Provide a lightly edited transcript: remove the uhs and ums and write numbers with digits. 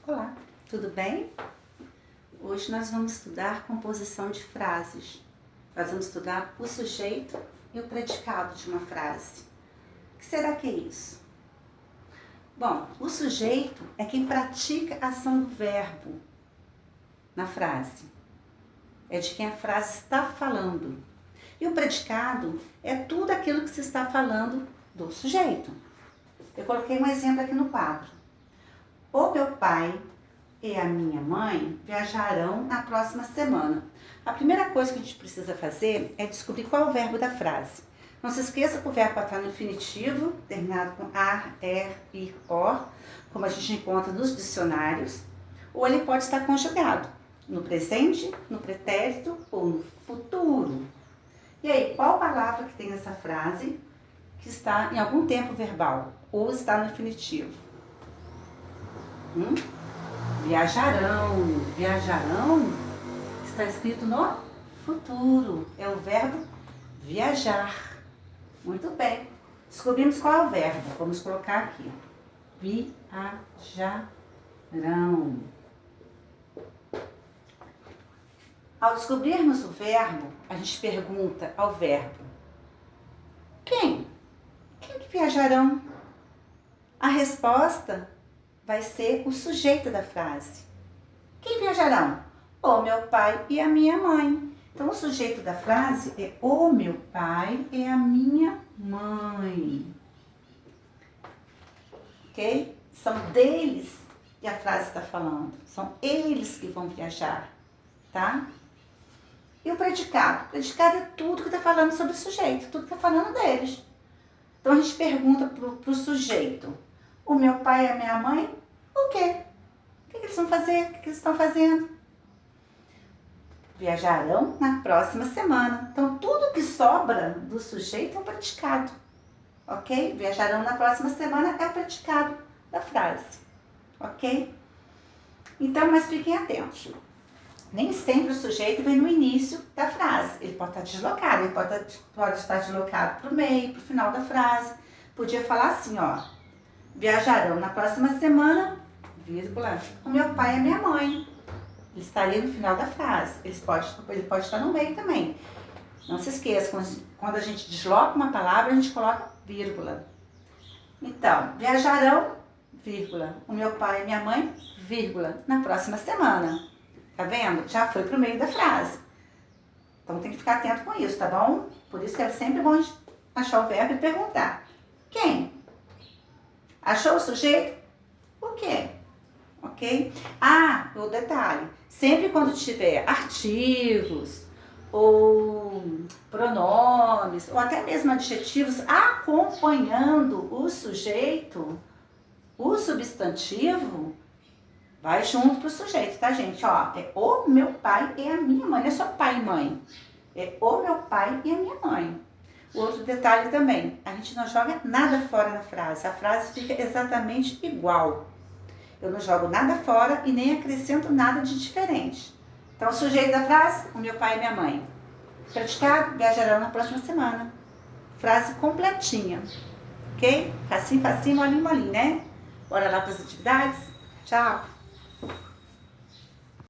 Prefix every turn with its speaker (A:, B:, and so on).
A: Olá, tudo bem? Hoje nós vamos estudar composição de frases. Nós vamos estudar o sujeito e o predicado de uma frase. O que será que é isso? Bom, o sujeito é quem pratica a ação do verbo na frase. É de quem a frase está falando. E o predicado é tudo aquilo que se está falando do sujeito. Eu coloquei um exemplo aqui no quadro. O meu pai e a minha mãe viajarão na próxima semana. A primeira coisa que a gente precisa fazer é descobrir qual é o verbo da frase. Não se esqueça que o verbo pode estar no infinitivo, terminado com ar, er, ir, or, como a gente encontra nos dicionários, ou ele pode estar conjugado no presente, no pretérito ou no futuro. E aí, qual palavra que tem essa frase que está em algum tempo verbal ou está no infinitivo? Viajarão. Viajarão está escrito no futuro. É o verbo viajar. Muito bem. Descobrimos qual é o verbo. Vamos colocar aqui. Viajarão. Ao descobrirmos o verbo, a gente pergunta ao verbo: quem? Quem que viajarão? A resposta vai ser o sujeito da frase. Quem viajarão? O meu pai e a minha mãe. Então, o sujeito da frase é o meu pai e a minha mãe. Ok? São deles que a frase está falando. São eles que vão viajar, tá? E o predicado? O predicado é tudo que está falando sobre o sujeito, tudo que está falando deles. Então, a gente pergunta para o sujeito: o meu pai e a minha mãe, o quê? O que eles vão fazer? O que eles estão fazendo? Viajarão na próxima semana. Então, tudo que sobra do sujeito é o predicado. Ok? Viajarão na próxima semana é o predicado da frase. Ok? Então, mas fiquem atentos. Nem sempre o sujeito vem no início da frase. Ele pode estar deslocado, ele pode estar deslocado para o meio, para o final da frase. Podia falar assim, ó: viajarão na próxima semana, vírgula, o meu pai e a minha mãe. Ele estaria no final da frase. Ele pode estar no meio também. Não se esqueça, quando a gente desloca uma palavra, a gente coloca vírgula. Então, viajarão, vírgula, o meu pai e minha mãe, vírgula, na próxima semana. Tá vendo? Já foi pro meio da frase. Então tem que ficar atento com isso, tá bom? Por isso que é sempre bom achar o verbo e perguntar: quem? Achou o sujeito? O quê? Ok? Ah, o detalhe. Sempre quando tiver artigos, ou pronomes, ou até mesmo adjetivos acompanhando o sujeito, o substantivo vai junto pro sujeito, tá, gente? Ó, é o meu pai e a minha mãe. Não é só pai e mãe. É o meu pai e a minha mãe. O outro detalhe também, a gente não joga nada fora na frase. A frase fica exatamente igual. Eu não jogo nada fora e nem acrescento nada de diferente. Então, o sujeito da frase, o meu pai e minha mãe. Predicado, viajarão na próxima semana. Frase completinha. Ok? Facinho, facinho, molinho, molinho, né? Bora lá para as atividades? Tchau!